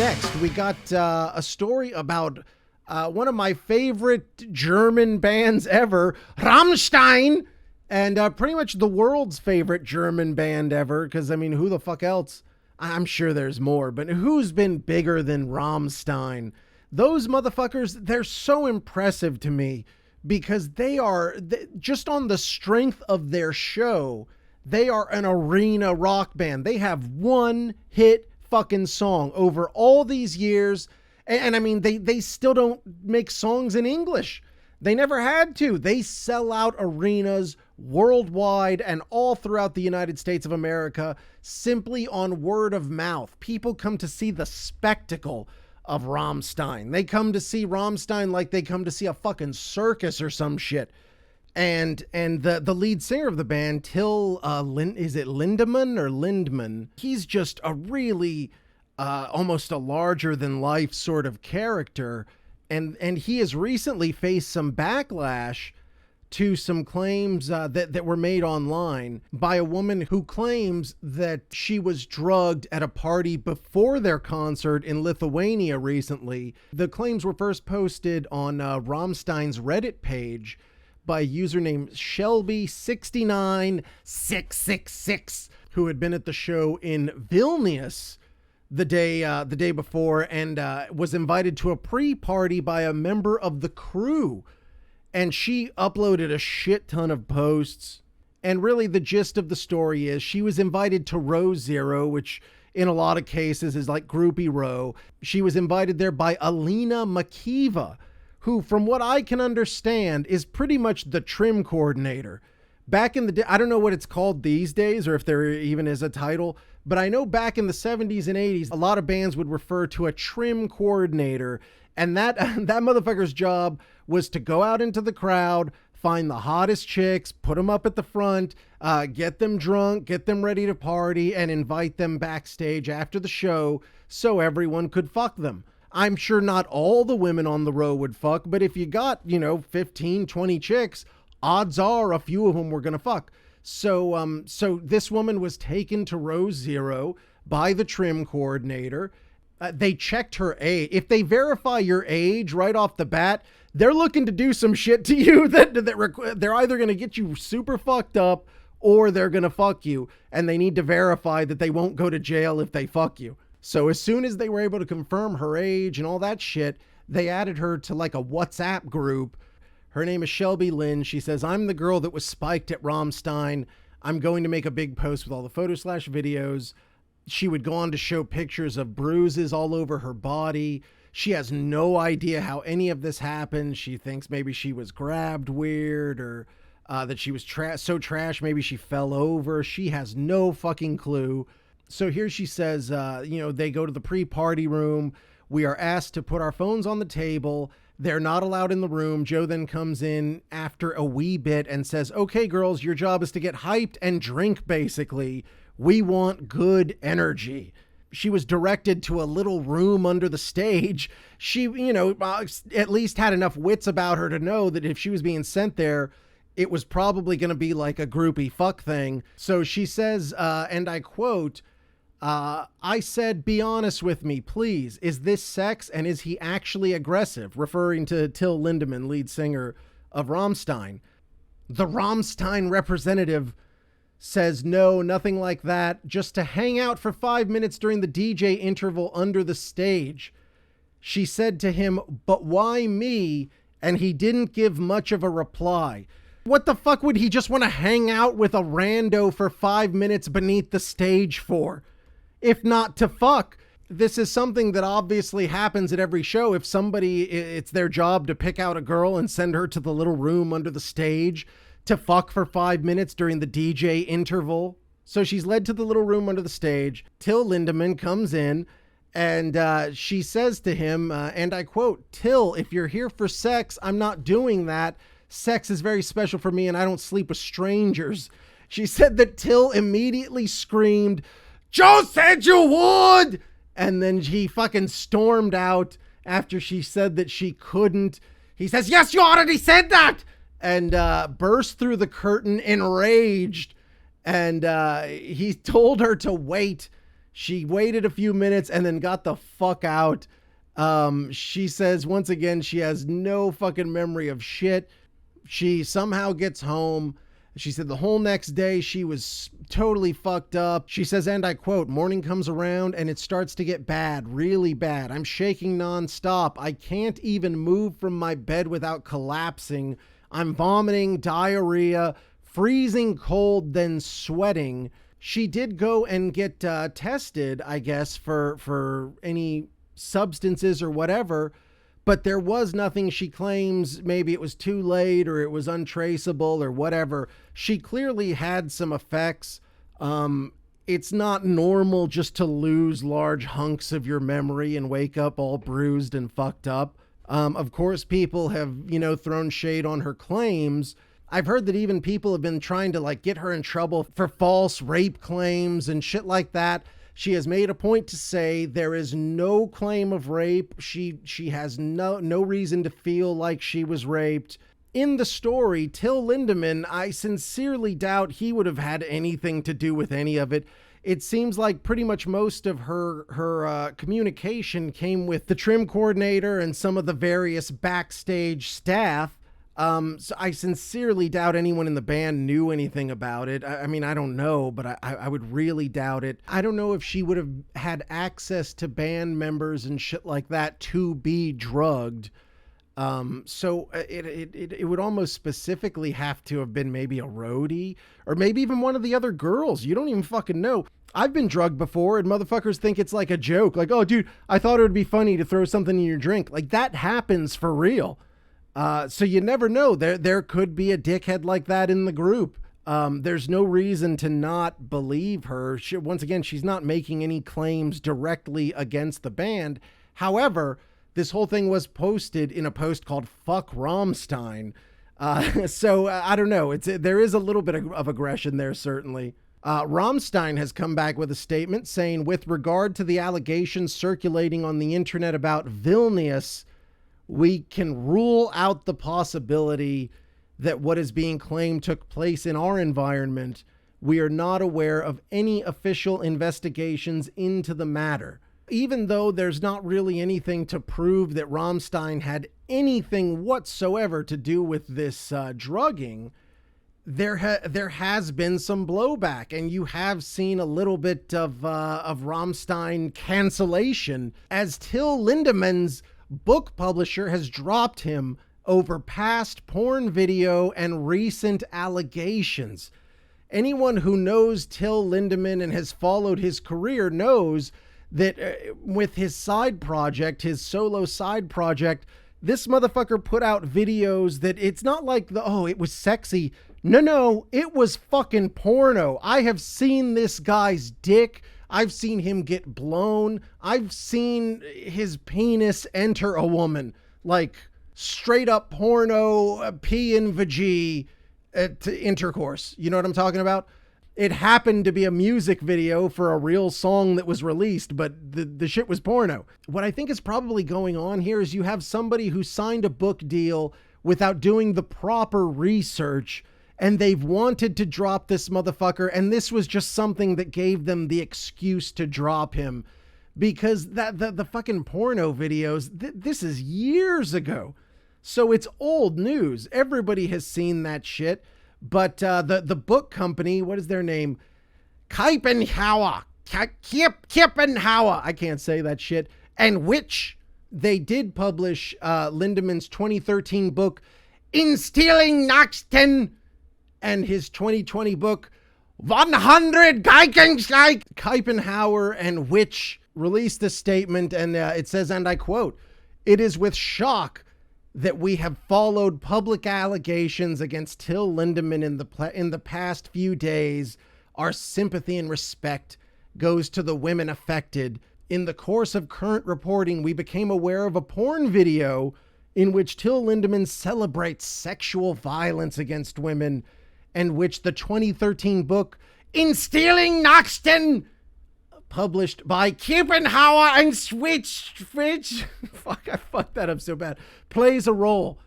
next, we got a story about one of my favorite German bands ever, Rammstein, and pretty much the world's favorite German band ever, because, I mean, who the fuck else? I'm sure there's more, but who's been bigger than Rammstein? Those motherfuckers, they're so impressive to me because they are, just on the strength of their show, they are an arena rock band. They have one hit fucking song over all these years. And I mean, they still don't make songs in English. They never had to. They sell out arenas worldwide and all throughout the United States of America simply on word of mouth. People come to see the spectacle of Rammstein. They come to see Rammstein like they come to see a fucking circus or some shit. And the lead singer of the band, is it Lindemann or Lindemann? He's just a really almost a larger than life sort of character. And he has recently faced some backlash to some claims that were made online by a woman who claims that she was drugged at a party before their concert in Lithuania recently. The claims were first posted on Rammstein's Reddit page by a user named Shelby69666, who had been at the show in Vilnius the day before and was invited to a pre-party by a member of the crew. And she uploaded a shit ton of posts. And really the gist of the story is she was invited to row 0, which in a lot of cases is like groupie row. She was invited there by Alina Makiva, who, from what I can understand, is pretty much the trim coordinator. Back in the day, I don't know what it's called these days or if there even is a title, but I know back in the 70s and 80s, a lot of bands would refer to a trim coordinator, and that motherfucker's job was to go out into the crowd, find the hottest chicks, put them up at the front, get them drunk, get them ready to party, and invite them backstage after the show so everyone could fuck them. I'm sure not all the women on the row would fuck, but if you got, 15, 20 chicks, odds are a few of them were going to fuck. So this woman was taken to row 0 by the trim coordinator. They checked her age. If they verify your age right off the bat, they're looking to do some shit to you that they're either going to get you super fucked up or they're going to fuck you. And they need to verify that they won't go to jail if they fuck you. So as soon as they were able to confirm her age and all that shit, they added her to like a WhatsApp group. Her name is Shelby Lynn. She says, "I'm the girl that was spiked at Rammstein. I'm going to make a big post with all the photos/videos." She would go on to show pictures of bruises all over her body. She has no idea how any of this happened. She thinks maybe she was grabbed weird or that she was so trash maybe she fell over. She has no fucking clue. So here she says, they go to the pre-party room. We are asked to put our phones on the table. They're not allowed in the room. Joe then comes in after a wee bit and says, "Okay, girls, your job is to get hyped and drink, basically. We want good energy." She was directed to a little room under the stage. She, at least had enough wits about her to know that if she was being sent there, it was probably going to be like a groupie fuck thing. So she says, and I quote, "I said, be honest with me, please. Is this sex and is he actually aggressive?" Referring to Till Lindemann, lead singer of Rammstein. The Rammstein representative says, "No, nothing like that. Just to hang out for 5 minutes during the DJ interval under the stage." She said to him, "But why me?" And he didn't give much of a reply. What the fuck would he just want to hang out with a rando for 5 minutes beneath the stage for? If not to fuck. This is something that obviously happens at every show. If somebody, it's their job to pick out a girl and send her to the little room under the stage to fuck for 5 minutes during the DJ interval. So she's led to the little room under the stage. Till Lindemann comes in and she says to him, and I quote, "Till, if you're here for sex, I'm not doing that. Sex is very special for me and I don't sleep with strangers." She said that Till immediately screamed, "Joe said you would!" And then he fucking stormed out after she said that she couldn't. He says, "Yes, you already said that!" And burst through the curtain enraged. And he told her to wait. She waited a few minutes and then got the fuck out. She says, once again, she has no fucking memory of shit. She somehow gets home. She said the whole next day she was totally fucked up. She says, and I quote, morning comes around and it starts to get bad, really bad. I'm shaking nonstop. I can't even move from my bed without collapsing. I'm vomiting, diarrhea, freezing cold, then sweating. She did go and get tested, I guess, for any substances or whatever, but there was nothing. She claims maybe it was too late or it was untraceable or whatever. She clearly had some effects. It's not normal just to lose large hunks of your memory and wake up all bruised and fucked up. Of course, people have, thrown shade on her claims. I've heard that even people have been trying to like get her in trouble for false rape claims and shit like that. She has made a point to say there is no claim of rape. She has no reason to feel like she was raped. In the story, Till Lindemann, I sincerely doubt he would have had anything to do with any of it. It seems like pretty much most of her communication came with the trim coordinator and some of the various backstage staff. So I sincerely doubt anyone in the band knew anything about it. I mean, I don't know, but I would really doubt it. I don't know if she would have had access to band members and shit like that to be drugged. So it would almost specifically have to have been maybe a roadie or maybe even one of the other girls. You don't even fucking know. I've been drugged before and motherfuckers think it's like a joke. Like, oh dude, I thought it would be funny to throw something in your drink. Like that happens for real. So you never know. There could be a dickhead like that in the group. There's no reason to not believe her. Once again, she's not making any claims directly against the band. However, this whole thing was posted in a post called "Fuck Rammstein." So I don't know. There is a little bit of aggression there, certainly. Rammstein has come back with a statement saying, with regard to the allegations circulating on the internet about Vilnius, we can rule out the possibility that what is being claimed took place in our environment. We are not aware of any official investigations into the matter. Even though there's not really anything to prove that Rammstein had anything whatsoever to do with this drugging, there has been some blowback, and you have seen a little bit of Rammstein cancellation as Till Lindemann's book publisher has dropped him over past porn video and recent allegations. Anyone who knows Till Lindemann and has followed his career knows that with his side project, his solo side project, this motherfucker put out videos that it's not like it was sexy. No, it was fucking porno. I have seen this guy's dick. I've seen him get blown. I've seen his penis enter a woman. Like straight up porno, pee and vagee intercourse. You know what I'm talking about? It happened to be a music video for a real song that was released, but the shit was porno. What I think is probably going on here is you have somebody who signed a book deal without doing the proper research, and they've wanted to drop this motherfucker, and this was just something that gave them the excuse to drop him, because the fucking porno videos, this is years ago. So it's old news. Everybody has seen that shit. But the book company, what is their name? Kiepenhauer. Kiepenhauer. I can't say that shit. And which they did publish Lindemann's 2013 book, In Stealing Nachten, and his 2020 book, 100 Geigensleik. Kiepenhauer and Which released a statement, and it says, and I quote, "It is with shock that we have followed public allegations against Till Lindemann in the past few days. Our sympathy and respect goes to the women affected. In the course of current reporting, we became aware of a porn video in which Till Lindemann celebrates sexual violence against women, and which the 2013 book, In Stealing Nachten, published by Kiepenhauer and Switch, fuck, I fucked that up so bad, plays a role.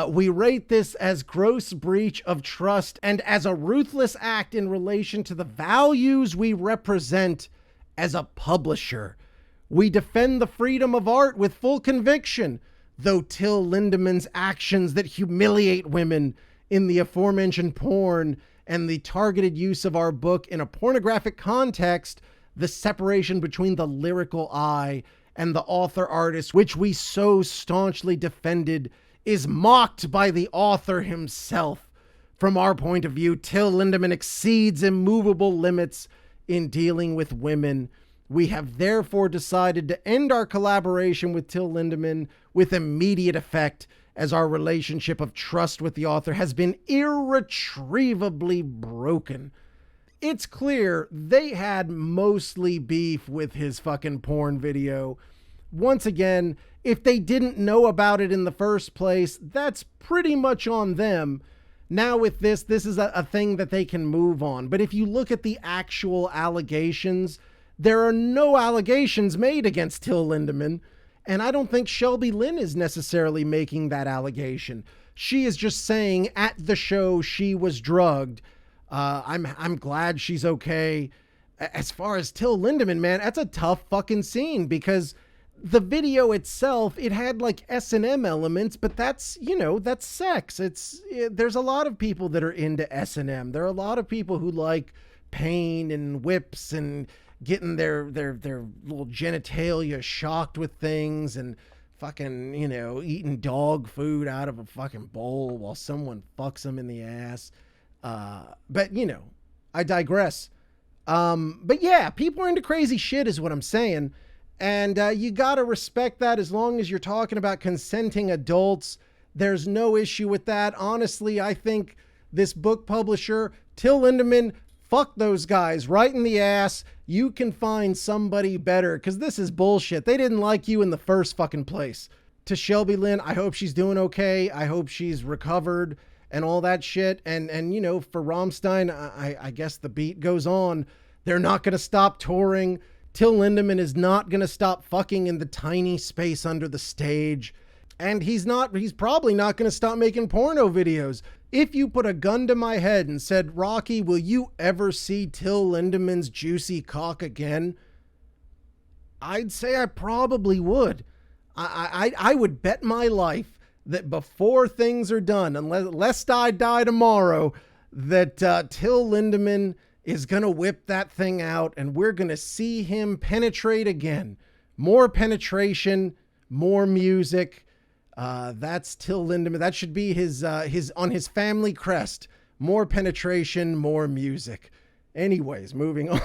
We rate this as gross breach of trust and as a ruthless act in relation to the values we represent As a publisher, we defend the freedom of art with full conviction, though Till Lindemann's actions that humiliate women in the aforementioned porn and the targeted use of our book in a pornographic context, the separation between the lyrical eye and the author-artist, which we so staunchly defended, is mocked by the author himself. From our point of view, Till Lindemann exceeds immovable limits in dealing with women. We have therefore decided to end our collaboration with Till Lindemann with immediate effect, as our relationship of trust with the author has been irretrievably broken. It's clear they had mostly beef with his fucking porn video. Once again, if they didn't know about it in the first place, that's pretty much on them. Now with this is a thing that they can move on. But if you look at the actual allegations, there are no allegations made against Till Lindemann. And I don't think Shelby Lynn is necessarily making that allegation. She is just saying at the show she was drugged. I'm glad she's okay. As far as Till Lindemann, man, that's a tough fucking scene, because the video itself, it had like S&M elements, but that's, you know, that's sex. There's a lot of people that are into S&M. There are a lot of people who like pain and whips and getting their little genitalia shocked with things and fucking, you know, eating dog food out of a fucking bowl while someone fucks them in the ass. But, you know, I digress. But yeah, people are into crazy shit is what I'm saying. And you got to respect that as long as you're talking about consenting adults. There's no issue with that. Honestly, I think this book publisher, Till Lindemann, fuck those guys right in the ass. You can find somebody better, because this is bullshit. They didn't like you in the first fucking place. To Shelby Lynn, I hope she's doing okay. I hope she's recovered and all that shit. And you know, for Rammstein, I guess the beat goes on. They're not going to stop touring. Till Lindemann is not going to stop fucking in the tiny space under the stage. And he's probably not going to stop making porno videos. If you put a gun to my head and said, Rocky, will you ever see Till Lindemann's juicy cock again? I'd say I probably would. I would bet my life that before things are done, unless I die tomorrow, that Till Lindemann is going to whip that thing out and we're going to see him penetrate again. More penetration, more music. That's Till Lindemann. That should be his on his family crest. More penetration, more music. Anyways, moving on.